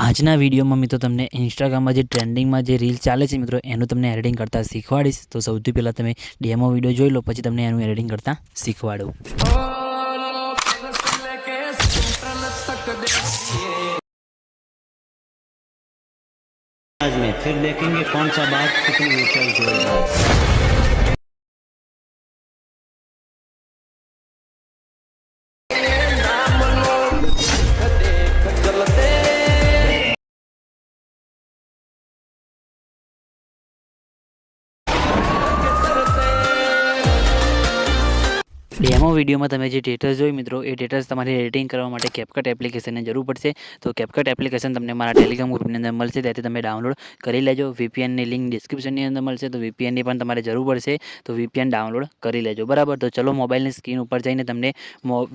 આજના વિડીયોમાં મિત્રો તમને ઇન્સ્ટાગ્રામમાં જે ટ્રેન્ડિંગમાં જે રીલ ચાલે છે મિત્રો એનું તમને એડિટિંગ કરતા શીખવાડીશ. તો સૌથી પહેલાં તમે ડેમો વિડીયો જોઈ લો, પછી તમને એનું એડિટિંગ કરતા શીખવાડું. आज में फिर देखेंगे कौन सा बात कितनी ऊंचाई जोड़ेगा. ડેમો વિડીયોમાં તમે જે ટેટસ જોઈ મિત્રો, એ ટેટસ તમારે એડિટિંગ કરવા માટે કેપકટ એપ્લિકેશનની જરૂર પડશે. તો કેપકટ એપ્લિકેશન તમને મારા ટેલિગ્રામ ગ્રુપની અંદર મળશે, ત્યાંથી તમે ડાઉનલોડ કરી લેજો. VPNની લિંક ડિસ્ક્રિપ્શનની અંદર મળશે, તો VPNની પણ તમારે જરૂર પડશે, તો VPN ડાઉનલોડ કરી લેજો. બરાબર, તો ચલો મોબાઈલની સ્ક્રીન ઉપર જઈને તમને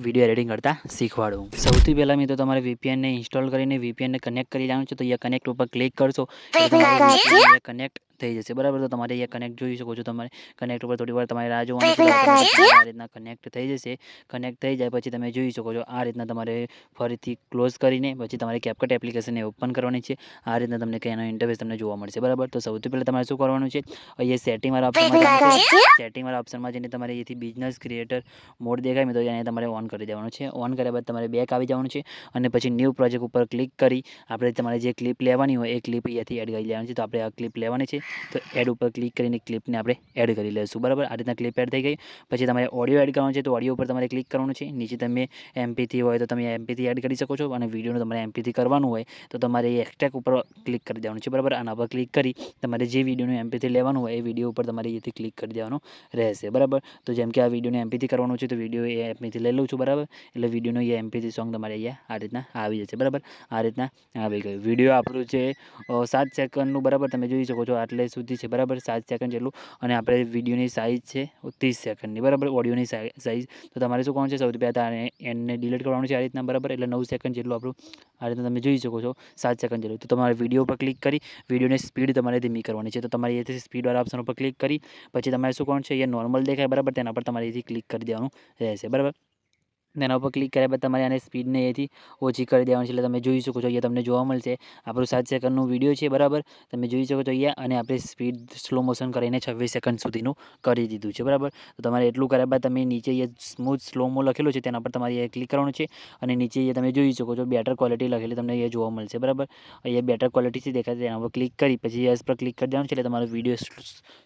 વિડીયો એડિટિંગ કરતા શીખવાડું. સૌથી પહેલાં મિત્રો તમારે VPNને ઇન્સ્ટોલ કરીને VPNને કનેક્ટ કરી લેવાનું છે. તો અહીંયા કનેક્ટ ઉપર ક્લિક કરશો તો તમારે કનેક્ટ થઈ જશે. બરાબર, તો તમારે અહીંયા કનેક્ટ જોઈ શકો છો. તમારે કનેક્ટ ઉપર થોડી વાર તમારે રાહ જોવાની આ રીતના કનેક્ટ થઈ જશે. કનેક્ટ થઈ જાય પછી તમે જોઈ શકો છો આ રીતના તમારે ફરીથી ક્લોઝ કરીને પછી તમારે કેપકટ એપ્લિકેશનને ઓપન કરવાની છે. આ રીતના તમને કે એનો ઇન્ટરફેસ તમને જોવા મળશે. બરાબર, તો સૌથી પહેલાં તમારે શું કરવાનું છે, અહીંયા સેટિંગવાળા ઓપ્શનમાં જઈને તમારે અહીંથી બિઝનેસ ક્રિએટર મોડ દેખાય મિત્રો, એને તમારે ઓન કરી દેવાનું છે. ઓન કર્યા બાદ તમારે બેક આવી જવાનું છે અને પછી ન્યૂ પ્રોજેક્ટ ઉપર ક્લિક કરી આપણે તમારે જે ક્લિપ લેવાની હોય એ ક્લિપ અહીંયાથી એડ કરી લેવાની છે. તો આપણે આ ક્લિપ લેવાની છે, તો એડ ઉપર ક્લિક કરીને ક્લિપને આપણે એડ કરી લઈશું. બરાબર, આ રીતના ક્લિપ એડ થઈ ગઈ. પછી તમારે ઓડિયો એડ કરવાનો છે, તો ઓડિયો ઉપર તમારે ક્લિક કરવાનું છે. નીચે તમે MP3 હોય તો તમે MP3 એડ કરી શકો છો, અને વિડીયોનું તમારે MP3 કરવાનું હોય તો તમારે એક્સટ્રેક્ટ ઉપર ક્લિક કરી દેવાનું છે. બરાબર, આના પર ક્લિક કરી તમારે જે વિડીયોનું MP3 લેવાનું હોય એ વિડીયો ઉપર તમારે અહીંથી ક્લિક કરી દેવાનું રહેશે. બરાબર, તો જેમ કે આ વિડીયોને MP3 કરવાનું છે, તો વિડીયો એ MP3 લઈ લઉં છું. બરાબર, એટલે વિડીયોનું એ MP3 સોંગ તમારે અહીંયા આ રીતના આવી જશે. બરાબર, આ રીતના આવી ગયું. વિડીયો આપણું છે 7 સેકન્ડનું. બરાબર, તમે જોઈ શકો છો આટલે સુધી છે. બરાબર, 7 સેકન્ડ જેટલું. અને આપણે વિડીયોની સાઇઝ છે 30 સેકન્ડની. બરાબર, ઓડિયોની સાઇઝ તો તમારે શું કરવાનું છે, સૌથી પહેલાં એને ડિલીટ કરવાનું છે આ રીતના. બરાબર, એટલે 9 સેકન્ડ જેટલું આપણું આ રીતના તમે જોઈ શકો છો 7 સેકન્ડ જેટલું. તો તમારે વિડીયો પર ક્લિક કરી વિડીયોની સ્પીડ તમારે ધીમી કરવાની છે. તો તમારે અહીંથી સ્પીડવાળા ઓપ્શન ઉપર ક્લિક કરી પછી તમારે શું કરવાનું છે, અહીંયા નોર્મલ દેખાય. બરાબર, તેના પર તમારે અહીંથી ક્લિક કરી દેવાનું રહેશે. બરાબર, તેના ઉપર ક્લિક કર્યા બાદ તમારે આને સ્પીડને અહીંથી ઓછી કરી દેવાની છે. એટલે તમે જોઈ શકો છો અહીંયા તમને જોવા મળશે આપણું 7 સેકન્ડનું વિડીયો છે. બરાબર, તમે જોઈ શકો છો અહીંયા, અને આપણે સ્પીડ સ્લો મોશન કરીને 26 સેકન્ડ સુધીનું કરી દીધું છે. બરાબર, તો તમારે એટલું કર્યા બાદ તમે નીચે અહીંયા સ્મૂથ સ્લોમો લખેલું છે તેના પર તમારે અહીંયા ક્લિક કરવાનું છે. અને નીચે અહીંયા તમે જોઈ શકો છો બેટર ક્વોલિટી લખેલી તમને અહીંયા જોવા મળશે. બરાબર, અહીંયા બેટર ક્વોલિટીથી દેખાય તેના પર ક્લિક કરી પછી યસ પર ક્લિક કરી દેવાનું છે. એટલે તમારો વિડીયો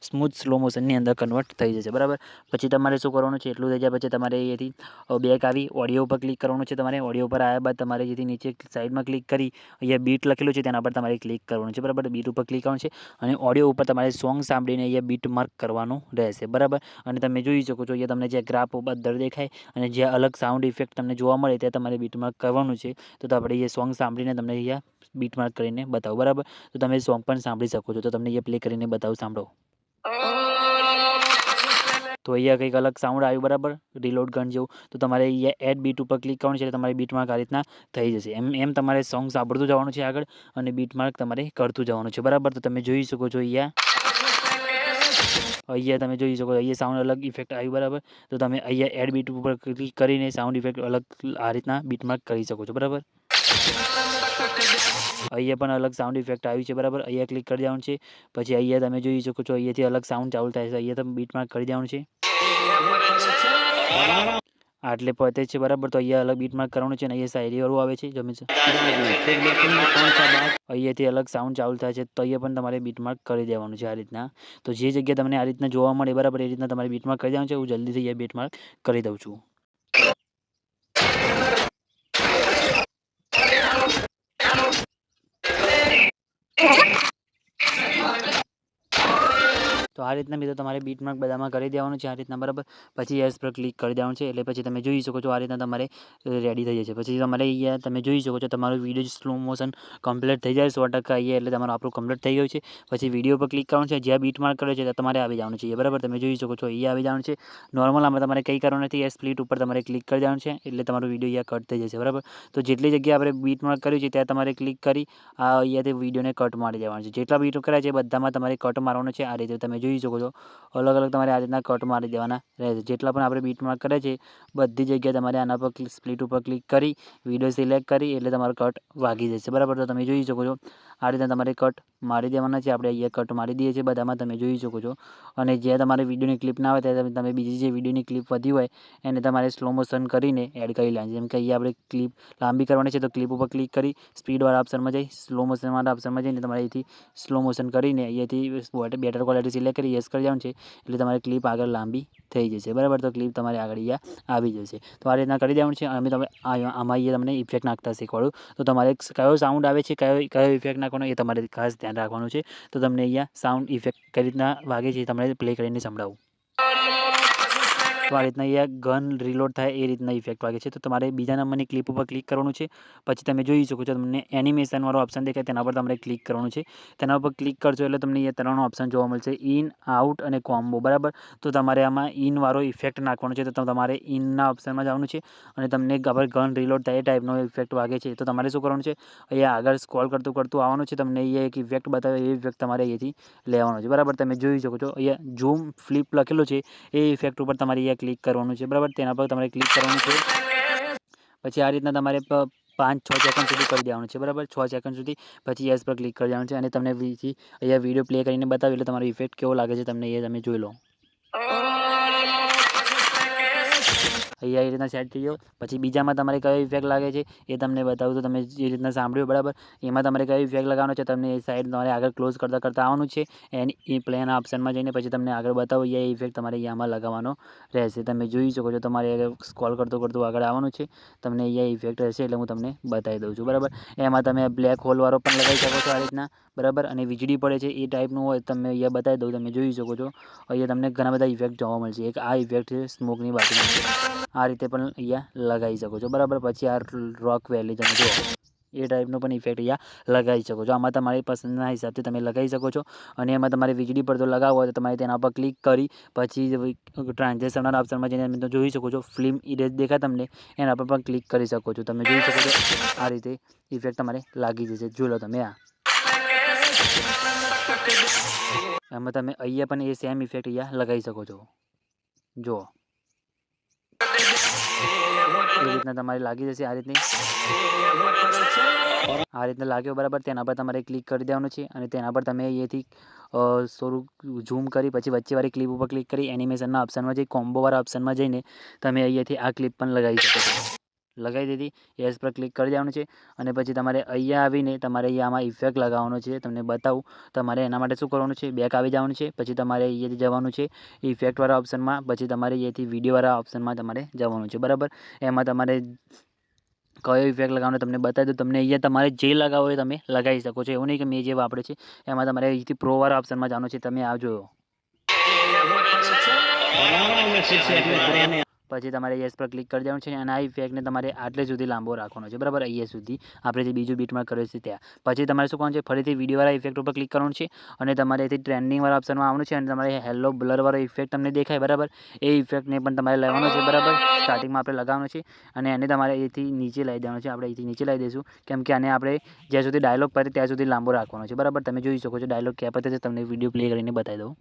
સ્મૂથ સ્લો મોશનની અંદર કન્વર્ટ થઈ જશે. બરાબર, પછી તમારે શું કરવાનું છે, એટલું થઈ જાય પછી તમારે અહીંયાથી બેક આવી ઓડિયો ઉપર ક્લિક કરવાનું છે. તમારે ઓડિયો ઉપર આવ્યા બાદ તમારે જેથી નીચે સાઈડમાં ક્લિક કરી અહીંયા બીટ લખેલું છે તેના પર તમારે ક્લિક કરવાનું છે. બરાબર, બીટ ઉપર ક્લિક કરવાનું છે અને ઓડિયો ઉપર તમારે સોંગ સાંભળીને અહીંયા બીટ માર્ક કરવાનું રહેશે. બરાબર, અને તમે જોઈ શકો છો અહીંયા તમને જે ગ્રાફ ઉપર દેખાય અને જે અલગ સાઉન્ડ ઇફેક્ટ તમને જોવા મળે ત્યાં તમારે બીટ માર્ક કરવાનું છે. તો આપણે એ સોંગ સાંભળીને તમને અહીંયા બીટ માર્ક કરીને બતાવો. બરાબર, તો તમે સોંગ પણ સાંભળી શકો છો. તો તમને અહીંયા પ્લે કરીને બતાવો, સાંભળો. તો અહીંયા કંઈક અલગ સાઉન્ડ આવ્યું. બરાબર, રિલોડ ગન જેવું. તો તમારે અહીંયા એડ બીટ ઉપર ક્લિક કરવાનું છે. એટલે તમારી બીટ માર્ક આ રીતના થઈ જશે. એમ તમારે સોંગ સાંભળતું જવાનું છે આગળ, અને બીટ માર્ક તમારે કરતું જવાનું છે. બરાબર, તો તમે જોઈ શકો છો અહીંયા તમે જોઈ શકો અહીંયા સાઉન્ડ અલગ ઇફેક્ટ આવ્યું. બરાબર, તો તમે અહીંયા એડ બીટ ઉપર ક્લિક કરીને સાઉન્ડ ઇફેક્ટ અલગ આ રીતના બીટ માર્ક કરી શકો છો. બરાબર, અહીંયા પણ અલગ સાઉન્ડ ઇફેક્ટ આવ્યું છે. બરાબર, અહીંયા ક્લિક કરી દેવાનું છે. પછી અહીંયા તમે જોઈ શકો છો અહીંયાથી અલગ સાઉન્ડ ચાલુ થાય છે. અહીંયા તમે બીટ માર્ક કરી દેવાનું છે. આટલે પતે છે. બરાબર, તો અહીંયા અલગ બીટ માર્ક કરવાનું છે. અને અહીંયા શાયરીવાળું આવે છે જમીન અહીંયાથી અલગ સાઉન્ડ ચાલુ થાય છે. તો અહીંયા પણ તમારે બીટ માર્ક કરી દેવાનું છે આ રીતના. તો જે જગ્યાએ તમને આ રીતના જોવા મળે બરાબર એ રીતના તમારે બીટ માર્ક કરી દેવાનું છે. હું જલ્દીથી અહીંયા બીટ માર્ક કરી દઉં છું. તો આ રીતના મિત્રો તમારે બીટ માર્ક બધામાં કરી દેવાનું છે આ રીતના. બરાબર, પછી યસ પર ક્લિક કરી દેવાનું છે. એટલે પછી તમે જોઈ શકો છો આ રીતના તમારે રેડી થઈ જશે. પછી તમારે અહીંયા તમે જોઈ શકો છો તમારો વિડીયો સ્લો મોશન કમ્પ્લીટ થઈ જાય 100% અહીંયા. એટલે તમારું આપણું કમ્પ્લીટ થઈ ગયું છે. પછી વિડીયો પર ક્લિક કરવાનું છે. જ્યાં બીટ માર્ક કર્યો છે ત્યાં તમારે આવી જવાનું છે. બરાબર, તમે જોઈ શકો છો અહીંયા આવી જવાનું છે. નોર્મલ આમાં તમારે કંઈ કરવાનું નથી. એ સ્પ્લિટ ઉપર તમારે ક્લિક કરી દેવાનું છે. એટલે તમારો વિડીયો અહીંયા કટ થઈ જશે. બરાબર, તો જેટલી જગ્યાએ આપણે બીટ માર્ક કર્યું છે ત્યાં તમારે ક્લિક કરી આ અહીંયાથી વિડીયોને કટ મારી દેવાનું છે. જેટલા બીટ કર્યા છે બધામાં તમારે કટ મારવાનું છે. આ રીતે તમે જોઈ જોઈ શકો છો અલગ અલગ તમારે આ રીતના કટ મારી દેવાના રહેશે. જેટલા પણ આપણે બીટ માર્ક કરે છે બધી જગ્યાએ તમારે આના પર સ્પ્લિટ ઉપર ક્લિક કરી વિડીયો સિલેક્ટ કરી એટલે તમારો કટ વાગી જશે. બરાબર, તો તમે જોઈ શકો છો આ રીતના તમારે કટ મારી દેવાના છે. આપણે અહીંયા કટ મારી દઈએ છીએ બધામાં, તમે જોઈ શકો છો. અને જે તમારે વિડીયોની ક્લિપ ના હોય ત્યારે તમે બીજી જે વિડીયોની ક્લિપ વધી હોય એને તમારે સ્લો મોશન કરીને એડ કરી લેવાની. જેમ કે અહીંયા આપણે ક્લિપ લાંબી કરવાની છે તો ક્લિપ ઉપર ક્લિક કરી સ્પીડવાળા ઓપ્શનમાં જઈ સ્લો મોશનવાળા ઓપ્શનમાં જઈને તમારે અહીંથી સ્લો મોશન કરીને અહીંયાથી બેટર ક્વોલિટી સિલેક્ટ કરી યસ કરી દેવાનું છે એટલે તમારી ક્લિપ આગળ લાંબી થઈ જશે. બરાબર, તો ક્લિપ તમારી આગળ અહીંયા આવી જશે. તો આ રીતના કરી દેવાનું છે. અમે તમે આમાં અહીંયા તમને ઇફેક્ટ નાખતા શીખવાડું. તો તમારે કયો સાઉન્ડ આવે છે, કયો ઇફેક્ટ નાખવાનો એ તમારે ખાસ ધ્યાન રાખવાનું છે. તો તમને અહીંયા સાઉન્ડ ઇફેક્ટ કઈ રીતના વાગે છે તમને પ્લે કરીને સંભળાવું. તો આ રીતના અહીંયા ગન રીલોડ થાય એ રીતના ઇફેક્ટ વાગે છે. તો તમારે બીજા નંબરની ક્લિપ ઉપર ક્લિક કરવાનું છે. પછી તમે જોઈ શકો છો તમને એનિમેશનવાળો ઓપ્શન દેખાય તેના પર તમારે ક્લિક કરવાનું છે. તેના ઉપર ક્લિક કરશો એટલે તમને અહીંયા 3 ઓપ્શન જોવા મળશે, ઇન, આઉટ અને કોમ્બો. બરાબર, તો તમારે આમાં ઇનવાળો ઇફેક્ટ નાખવાનો છે. તો તમારે ઇનના ઓપ્શનમાં જવાનું છે અને તમને ખબર ગન રીલોડ થાય એ ટાઈપનો ઇફેક્ટ વાગે છે. તો તમારે શું કરવાનું છે, અહીંયા આગળ સ્ક્રોલ કરતું આવવાનું છે. તમને અહીંયા એક ઇફેક્ટ બતાવે એ ઇફેક્ટ તમારે અહીંયાથી લેવાનો છે. બરાબર, તમે જોઈ શકો છો અહીંયા ઝૂમ ફ્લિપ લખેલું છે એ ઇફેક્ટ ઉપર તમારે અહીંયા ક્લિક કરવાનું છે. બરાબર, તેના પર તમારે ક્લિક કરવાનું છે. પછી આ રીતના તમારે 5-6 સેકન્ડ સુધી કરી દેવાનું છે. બરાબર, 6 સેકન્ડ સુધી પછી યસ પર ક્લિક કરી દેવાનું છે અને તમને અહીંયા વિડીયો પ્લે કરીને બતાવી એટલે તમારો ઇફેક્ટ કેવો લાગે છે તમને એ તમે જોઈ લો. અહીંયા એ રીતના સેટ થઈ ગયો. પછી બીજામાં તમારે કયો ઇફેક્ટ લાગે છે એ તમને બતાવું. તો તમે જે રીતના સાંભળ્યું બરાબર, એમાં તમારે કયો ઇફેક્ટ લગાવવાનો છે તમને એ સાઈડ તમારે આગળ ક્લોઝ કરતાં આવવાનું છે. એ પ્લેના ઓપ્શનમાં જઈને પછી તમને આગળ બતાવો એ ઇફેક્ટ તમારે અહીંયામાં લગાવવાનો રહેશે. તમે જોઈ શકો છો તમારે સ્ક્રોલ કરતું આગળ આવવાનું છે. તમને અહીંયા ઇફેક્ટ રહેશે એટલે હું તમને બતાવી દઉં છું. બરાબર, એમાં તમે બ્લેક હોલવાળો પણ લગાવી શકો છો આ રીતના. બરાબર, અને વીજળી પડે છે એ ટાઈપનું હોય તમે અહીંયા બતાવી દઉં. તમે જોઈ શકો છો અહીંયા તમને ઘણા બધા ઇફેક્ટ જોવા મળશે. એક આ ઇફેક્ટ છે સ્મોકની બાજુમાં, આ રીતે પણ અહીંયા લગાવી શકો છો. બરાબર, પછી આ રોક વેલી તમે જુઓ એ ટાઈપનો પણ ઇફેક્ટ અહીંયા લગાવી શકો છો. આમાં તમારી પસંદના હિસાબથી તમે લગાવી શકો છો. અને એમાં તમારે વીજળી પડતો લગાવવો હોય તો તમારે તેના પર ક્લિક કરી પછી ટ્રાન્ઝેક્શનના ઓપ્શનમાં જઈને તમે જોઈ શકો છો ફિલ્મ ઇરેજ દેખાય તમને એના પર પણ ક્લિક કરી શકો છો. તમે જોઈ શકો છો આ રીતે ઇફેક્ટ તમારે લાગી જશે. જોઈ લો તમે એમાં તમે અહીંયા પણ એ સેમ ઇફેક્ટ અહીંયા લગાવી શકો છો. જુઓ એ રીતના તમારે લાગી જશે. આ રીતના લાગ્યો. બરાબર, તેના પર તમારે ક્લિક કરી દેવાનું છે અને તેના પર તમે અહીંયાથી થોડુંક ઝૂમ કરી પછી વચ્ચેવાળી ક્લિપ ઉપર ક્લિક કરી એનિમેશનના ઓપ્શનમાં જઈ કોમ્બોવાળા ઓપ્શનમાં જઈને તમે અહીંયાથી આ ક્લિપ પણ લગાવી શકો છો. લગાવી દીધી, યસ પર ક્લિક કરી દેવાનું છે અને પછી તમારે અહીંયા આવીને તમારે અહીંયા આમાં ઇફેક્ટ લગાવવાનો છે. તમને બતાવું તમારે એના માટે શું કરવાનું છે, બેક આવી જવાનું છે. પછી તમારે અહીંયાથી જવાનું છે ઇફેક્ટવાળા ઓપ્શનમાં. પછી તમારે અહીંયાથી વિડીયોવાળા ઓપ્શનમાં તમારે જવાનું છે. બરાબર, એમાં તમારે કયો ઇફેક્ટ લગાવવાનો તમને બતાવી દઉં. તમને અહીંયા તમારે જે લગાવો એ તમે લગાવી શકો છો. એવું નહીં કે મેં જે વાપરે છે એમાં તમારે અહીંથી પ્રોવાળા ઓપ્શનમાં જવાનું છે. તમે આવજો પછી તમારે યસ પર ક્લિક કરી દેવાનું છે અને આ ઇફેક્ટને તમારે આટલે સુધી લાંબો રાખવાનો છે. બરાબર, અહીંયા સુધી આપણે જે બીજું બીટમાં કર્યું છે ત્યાં. પછી તમારે શું કરવાનું છે, ફરીથી વિડીયોવાળા ઇફેક્ટ ઉપર ક્લિક કરવાનું છે અને તમારે અહીંથી ટ્રેન્ડિંગવાળા ઓપ્શનમાં આવવાનું છે અને તમારે હેલો બ્લરવાળો ઇફેક્ટ તમને દેખાય. બરાબર, એ ઇફેક્ટને પણ તમારે લેવાનો છે. બરાબર, સ્ટાર્ટિંગમાં આપણે લગાવવાનું છે અને એને તમારે અહીંથી નીચે લાવી દેવાનું છે. આપણે અહીંથી નીચે લાવી દઈશું કેમ કે આને આપણે જ્યાં સુધી ડાયલોગ પડે ત્યાં સુધી લાંબો રાખવાનો છે. બરાબર, તમે જોઈ શકો છો ડાયલોગ ક્યાં પતે છે તમને વિડીયો પ્લે કરીને બતાવી દઉં.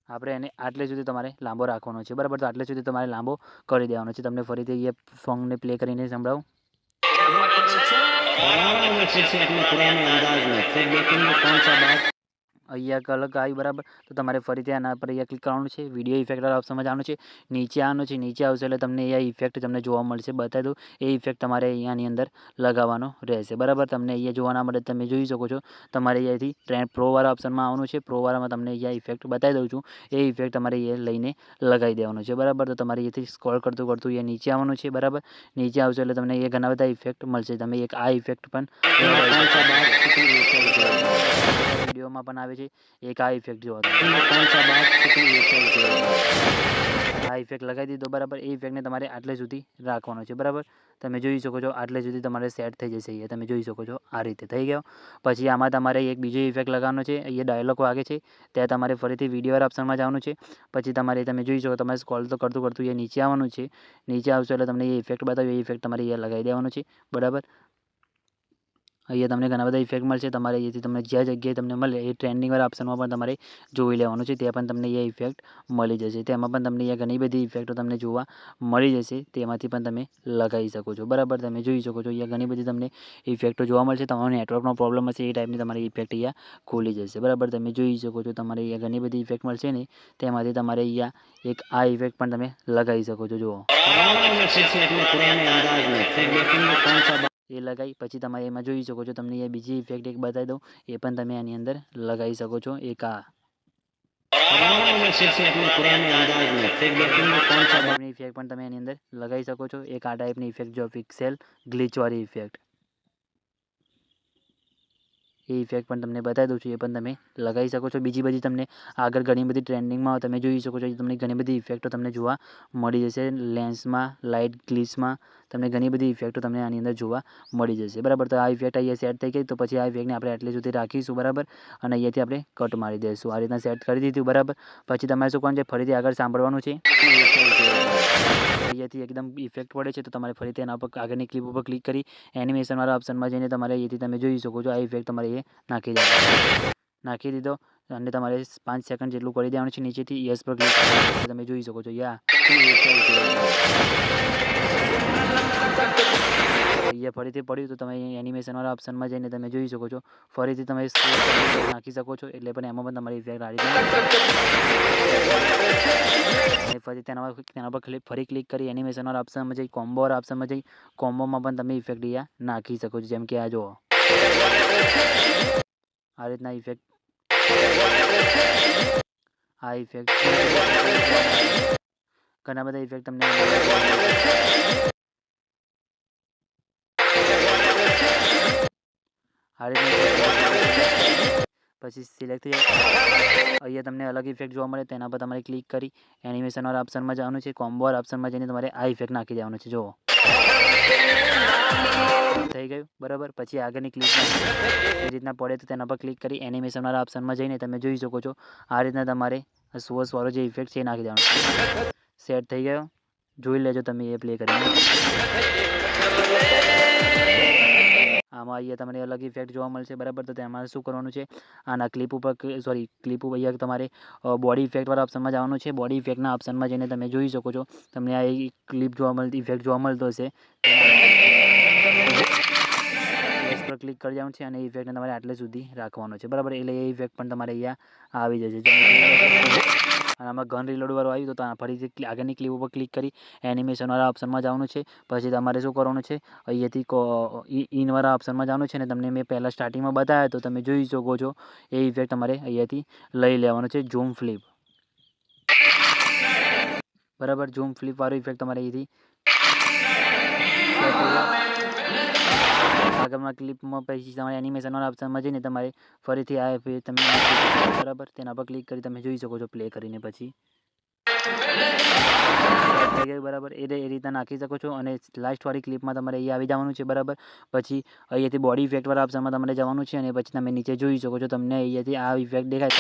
આપણે એને આટલે સુધી તમારે લાંબો રાખવાનો છે. બરાબર, તો આટલે સુધી તમારે લાંબો કરી દેવાનો છે. તમને ફરીથી એ સોંગને પ્લે કરીને સંભળાવું. અહીંયા કલક આવી. બરાબર, તો તમારે ફરીથી આના પર અહીંયા ક્લિક કરવાનું છે. વિડીયો ઇફેક્ટવાળા ઓપ્શનમાં જવાનું છે. નીચે આવવાનું છે. નીચે આવશે એટલે તમને એ ઇફેક્ટ તમને જોવા મળશે. બતાવી દઉં એ ઇફેક્ટ તમારે અહીંયાની અંદર લગાવવાનો રહેશે. બરાબર, તમને અહીંયા જોવાના મળે તમે જોઈ શકો છો. તમારે અહીંયાથી પ્રોવાળા ઓપ્શનમાં આવવાનું છે. પ્રોવાળામાં તમને અહીંયા ઇફેક્ટ બતાવી દઉં છું. એ ઇફેક્ટ તમારે એ લઈને લગાવી દેવાનું છે. બરાબર, તો તમારે અહીંયાથી સ્ક્રોલ કરતું અહીંયા નીચે આવવાનું છે. બરાબર, નીચે આવશે એટલે તમને એ ઘણા બધા ઇફેક્ટ મળશે. તમે એક આ ઇફેક્ટ પણ વિડીયોમાં પણ આવે છે. એક આ ઇફેક્ટ જોવા આ ઇફેક્ટ લગાવી દીધો. બરાબર, એ ઇફેક્ટને તમારે આટલે સુધી રાખવાનો છે. બરાબર, તમે જોઈ શકો છો આટલે સુધી તમારે સેટ થઈ જશે. અહીંયા તમે જોઈ શકો છો આ રીતે થઈ ગયો. પછી આમાં તમારે એક બીજો ઇફેક્ટ લગાવવાનો છે. અહીંયા ડાયલોગ વાગે છે ત્યાં તમારે ફરીથી વિડીયોવાળા ઓપ્શનમાં જવાનું છે. પછી તમારે તમે જોઈ શકો તમારે સ્ક્રોલ તો કરતું અહીંયા નીચે આવવાનું છે. નીચે આવશો એટલે તમને એ ઇફેક્ટ બતાવ્યો એ ઇફેક્ટ તમારે અહીંયા લગાવી દેવાનું છે. બરાબર, અહીંયા તમને ઘણા બધા ઇફેક્ટ મળશે. તમારે અહીંયાથી તમને જ્યાં જગ્યાએ તમને મળે એ ટ્રેન્ડિંગવાળા ઓપ્શનમાં પણ તમારે જોઈ લેવાનું છે. ત્યાં પણ તમને એ ઇફેક્ટ મળી જશે. તેમાં પણ તમને અહીંયા ઘણી બધી ઇફેક્ટો તમને જોવા મળી જશે. તેમાંથી પણ તમે લગાવી શકો છો. બરાબર, તમે જોઈ શકો છો અહીંયા ઘણી બધી તમને ઇફેક્ટો જોવા મળશે. તમારો નેટવર્કનો પ્રોબ્લેમ હશે એ ટાઈપની તમારી ઇફેક્ટ અહીંયા ખોલી જશે. બરાબર, તમે જોઈ શકો છો તમારે અહીંયા ઘણી બધી ઇફેક્ટ મળશે ને તેમાંથી તમારે અહીંયા એક આ ઇફેક્ટ પણ તમે લગાવી શકો છો. જુઓ, फिर से अपने पुराने अंदाज में फिर देखेंगे कौन सा એ લગાવી પછી તમે એમાં જોઈ શકો છો. તમને અહીંયા બીજી ઇફેક્ટ એક બતાવી દઉં, એ પણ તમે આની અંદર લગાવી શકો છો. એક આ फिर से अपने पुराने अंदाज में फिर देखेंगे कौन सा ટાઈપની ઇફેક્ટ પણ તમે એની અંદર લગાવી શકો છો. એક આ ટાઈપની ઇફેક્ટ જો પિક્સેલ ગ્લિચવાળી ઇફેક્ટ, એ ઇફેક્ટ પણ તમને બતાવી દઉં છું, એ પણ તમે લગાવી શકો છો. બીજી બધી તમને આગળ ઘણી બધી ટ્રેન્ડિંગમાં તમે જોઈ શકો છો. તમને ઘણી બધી ઇફેક્ટો તમને જોવા મળી જશે. લેન્સમાં, લાઇટ ગ્લિચમાં તમને ઘણી બધી ઇફેક્ટો તમને આની અંદર જોવા મળી જશે. બરાબર, તો આ ઇફેક્ટ અહીંયા સેટ થઈ ગઈ. તો પછી આ ઇફેક્ટને આપણે આટલી સુધી રાખીશું. બરાબર, અને અહીંયાથી આપણે કટ મારી દઈશું. આ રીતના સેટ કરી દીધું. બરાબર, પછી તમારે શું કરવાનું છે, ફરીથી આગળ સાંભળવાનું છે. અહીંયાથી એકદમ ઇફેક્ટ પડે છે તો તમારે ફરીથી એના પર આગળની ક્લિપ ઉપર ક્લિક કરી એનિમેશનવાળા ઓપ્શનમાં જઈને તમારે અહીંયાથી તમે જોઈ શકો છો આ ઇફેક્ટ તમારે એ નાખી દેવાનો. નાખી દીધો અને તમારે 5 સેકન્ડ જેટલું કરી દેવાનું છે. નીચેથી યસ પર ક્લિક કરી તમે જોઈ શકો છો. અહીંયા ફરીથી પડ્યું તો તમે એનિમેશનવાળા ઓપ્શનમાં જઈને તમે જોઈ શકો છો. ફરીથી તમે નાખી શકો છો. એટલે પણ એમાં પણ તમારી ઇફેક્ટ આવી અને ફરી તેના પર ફરી ક્લિક કરી એનિમેશનવાળા ઓપ્શનમાં જઈ કોમ્બોવાળા ઓપ્શનમાં જઈ કોમ્બોમાં પણ તમે ઇફેક્ટ અહીંયા નાખી શકો છો. જેમ કે આ જુઓ, આ રીતના ઇફેક્ટ ઘણા બધા ઇફેક્ટ તમને આ રીતના પછી સિલેક્ટ થઈ જાય. અહીંયા તમને અલગ ઇફેક્ટ જોવા મળે તેના પર તમારે ક્લિક કરી એનિમેશનવાળા ઓપ્શનમાં જવાનું છે. કોમ્બોવાળા ઓપ્શનમાં જઈને તમારે આ ઇફેક્ટ નાખી દેવાનું છે. જુઓ, થઈ ગયું. બરાબર, પછી આગળની ક્લિપ એ રીતના પડે તો તેના પર ક્લિક કરી એનિમેશનવાળા ઓપ્શનમાં જઈને તમે જોઈ શકો છો. આ રીતના તમારે સોર્સવાળો જે ઇફેક્ટ છે એ નાખી દેવાનો છે. સેટ થઈ ગયો. જોઈ લેજો તમે એ પ્લે કરીને. આમાં અહીંયા તમને અલગ ઇફેક્ટ જોવા મળશે. બરાબર, તો તેમાં શું કરવાનું છે, આના ક્લિપ ઉપર અહીંયા તમારે બોડી ઇફેક્ટવાળા ઓપ્શનમાં જવાનું છે. બોડી ઇફેક્ટના ઓપ્શનમાં જઈને તમે જોઈ શકો છો. તમને આ ક્લિપ જોવા મળતી ઇફેક્ટ જોવા મળતો હશે. એસ પર ક્લિક કરી જવાનું છે અને ઇફેક્ટને તમારે આટલે સુધી રાખવાનો છે. બરાબર, એટલે એ ઇફેક્ટ પણ તમારે અહીંયા આવી જશે. અને આમાં ગન રિલોડવાળું આવ્યું તો ફરીથી આગળની ક્લિપ ઉપર ક્લિક કરી એનિમેશનવાળા ઓપ્શનમાં જવાનું છે. પછી તમારે શું કરવાનું છે, અહીંયાથી ઇનવાળા ઓપ્શનમાં જવાનું છે. અને તમને મેં પહેલાં સ્ટાર્ટિંગમાં બતાવ્યા તો તમે જોઈ શકો છો એ ઇફેક્ટ તમારે અહીંયાથી લઈ લેવાનો છે. ઝૂમ ફ્લિપ, બરાબર, ઝૂમ ફ્લિપવાળું ઇફેક્ટ તમારે અહીંથી આગળના ક્લિપમાં પછી તમારે એનિમેશનવાળા ઓપ્શનમાં જઈને તમારે ફરીથી આ ઇફેક્ટ તમે બરાબર તેના પર ક્લિક કરી તમે જોઈ શકો છો પ્લે કરીને. પછી થઈ ગયું. બરાબર, એ રીતના નાખી શકો છો. અને લાસ્ટવાળી ક્લિપમાં તમારે અહીંયા આવી જવાનું છે. બરાબર, પછી અહીંયાથી બોડી ઇફેક્ટવાળા ઓપ્શનમાં તમારે જવાનું છે. અને પછી તમે નીચે જોઈ શકો છો તમને અહીંયાથી આ ઇફેક્ટ દેખાય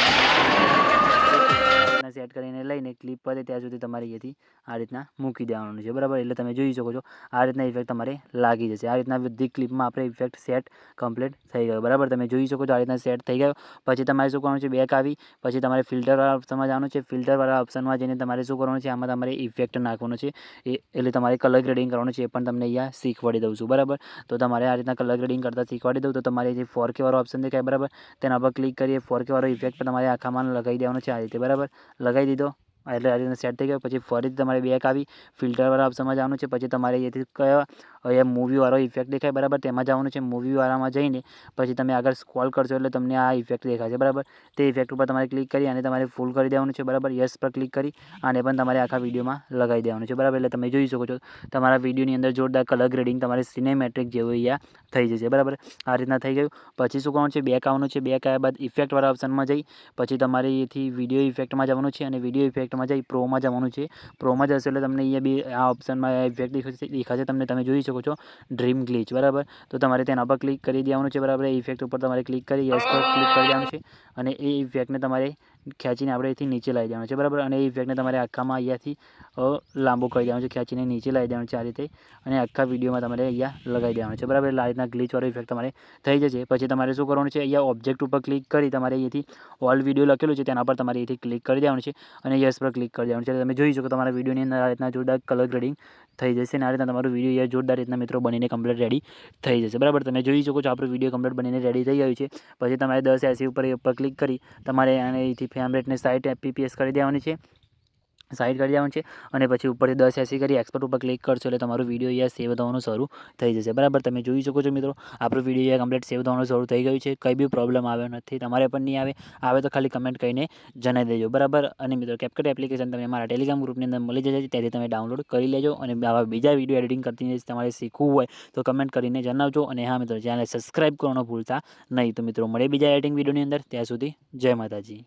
સેટ કરીને લઈને ક્લિપ પડે ત્યાં સુધી તમારે અહીંયાથી આ રીતના મૂકી દેવાનું છે. બરાબર, એટલે તમે જોઈ શકો છો આ રીતના ઇફેક્ટ તમારે લાગી જશે. આ રીતના બધી ક્લિપમાં આપણે ઇફેક્ટ સેટ કમ્પ્લીટ થઈ ગયો. બરાબર, તમે જોઈ શકો છો આ રીતના સેટ થઈ ગયો. પછી તમારે શું કરવાનું છે, બેક આવી પછી તમારે ફિલ્ટરવાળા ઓપ્શનમાં જવાનું છે. ફિલ્ટરવાળા ઓપ્શનમાં જઈને તમારે શું કરવાનું છે, આમાં તમારે ઇફેક્ટ નાખવાનું છે. એટલે તમારે કલર ગ્રેડિંગ કરવાનું છે. એ પણ તમને અહીંયા શીખવાડી દઉં છું. બરાબર, તો તમારે આ રીતના કલર ગ્રેડિંગ કરતાં શીખવાડી દઉં તો તમારે જે 4K વાળો ઓપ્શન દેખાય, બરાબર, તેના પર ક્લિક કરીએ. 4K વાળો ઇફેક્ટ પણ તમારે આખામાં લગાવી દેવાનો છે. આ રીતે બરાબર લગાવી દીધો એટલે આ રીતના સેટ થઈ ગયો. પછી ફરીથી તમારે બેક આવી ફિલ્ટરવાળા ઓપ્શનમાં જવાનું છે. પછી તમારે અહીંયાથી કયો અહીંયા મૂવીવાળો ઇફેક્ટ દેખાય, બરાબર, તેમાં જવાનું છે. મૂવીવાળામાં જઈને પછી તમે આગળ સ્ક્રોલ કરશો એટલે તમને આ ઇફેક્ટ દેખાશે. બરાબર, તે ઇફેક્ટ ઉપર તમારે ક્લિક કરી અને તમારે ફૂલ કરી દેવાનું છે. બરાબર, યસ પર ક્લિક કરી આને પણ તમારે આખા વિડીયોમાં લગાવી દેવાનું છે. બરાબર, એટલે તમે જોઈ શકો છો તમારા વિડીયોની અંદર જોરદાર કલર ગ્રેડિંગ તમારે સિનેમેટ્રિક જેવું અહીંયા થઈ જશે. બરાબર, આ રીતના થઈ ગયું. પછી શું કરવાનું છે, બેક આવવાનું છે. બેક આવ્યા બાદ ઇફેક્ટવાળા ઓપ્શનમાં જઈ પછી તમારે અહીંથી વિડીયો ઇફેક્ટમાં જવાનું છે. અને વિડીયો ઇફેક્ટમાં જઈ પ્રોમાં જવાનું છે. પ્રોમાં જશો એટલે તમને અહીંયા બી આ ઓપ્શનમાં ઇફેક્ટ દેખાશે તમને. તમે જોઈ શકો છો ડ્રીમ ગ્લિચ. બરાબર, તો તમારે તેના પર ક્લિક કરી દેવાનું છે. બરાબર, એ ઇફેક્ટ ઉપર તમારે ક્લિક કરી યસ પર ક્લિક કરી દેવાનું છે. અને એ ઇફેક્ટને તમારે ખેંચીને આપણે અહીંથી નીચે લાવી દેવાનો છે, બરાબર. અને એ ઇફેક્ટને તમારે આખામાં અહીંયાથી લાંબો કરી દેવાનો છે, ખેંચીને નીચે લાવી દેવાનો છે આ રીતે, અને આખા વિડીયોમાં તમારે અહીંયા લગાવી દેવાનો છે, બરાબર. એટલે આ રીતના ગ્લિચવાળો ઇફેક્ટ તમારે થઈ જશે. પછી તમારે શું કરવાનું છે, અહીંયા ઓબ્જેક્ટ ઉપર ક્લિક કરી તમારે અહીંયાથી ઓલ વિડીયો લખેલું છે તેના પર તમારે અહીંથી ક્લિક કરી દેવાનું છે અને યસ પર ક્લિક કરી દેવાનું છે. એટલે તમે જોઈ શકો તમારા વિડીયોની અંદર આ રીતના જોરદાર કલર ગ્રેડિંગ થઈ જશે અને આ રીતના તમારું વિડીયો અહીંયા જોરદાર રીતના મિત્રો બનીને કમ્પ્લીટ રેડી થઈ જશે, બરાબર. તમે જોઈ શકો છો આપણું વિડીયો કમ્પ્લીટ બનીને રેડી થઈ ગયું છે. પછી તમારે 1080 ઉપર ક્લિક કરી તમારે અહીંથી ફ્રેમ રેટને 60 fps કરી દેવાની છે, સાઈડ કરી દેવાનું છે. અને પછી ઉપરથી 1080 કરી એક્સપોર્ટ ઉપર ક્લિક કરશો એટલે તમારું વિડીયો અહીંયા સેવ થવાનું શરૂ થઈ જશે, બરાબર. તમે જોઈ શકો છો મિત્રો આપણું વિડીયો અહીંયા કમ્પ્લીટ સેવ થવાનું શરૂ થઈ ગયું છે. કંઈ બી પ્રોબ્લેમ આવ્યો નથી, તમારે પણ નહીં આવે તો ખાલી કમેન્ટ કરીને જણાવી દેજો, બરાબર. અને મિત્રો CapCut એપ્લિકેશન તમે મારા ટેલિગ્રામ ગ્રુપની અંદર મળી જશે, ત્યાંથી તમે ડાઉનલોડ કરી લેજો. અને આવા બીજા વિડીયો એડિટિંગ કરતી તમારે શીખવું હોય તો કમેન્ટ કરીને જણાવજો. અને હા મિત્રો, ચેનલ સબસ્ક્રાઈબ કરવાનું ભૂલતા નહીં. તો મિત્રો મળે બીજા એડિટિંગ વિડીયોની અંદર, ત્યાં સુધી જય માતાજી.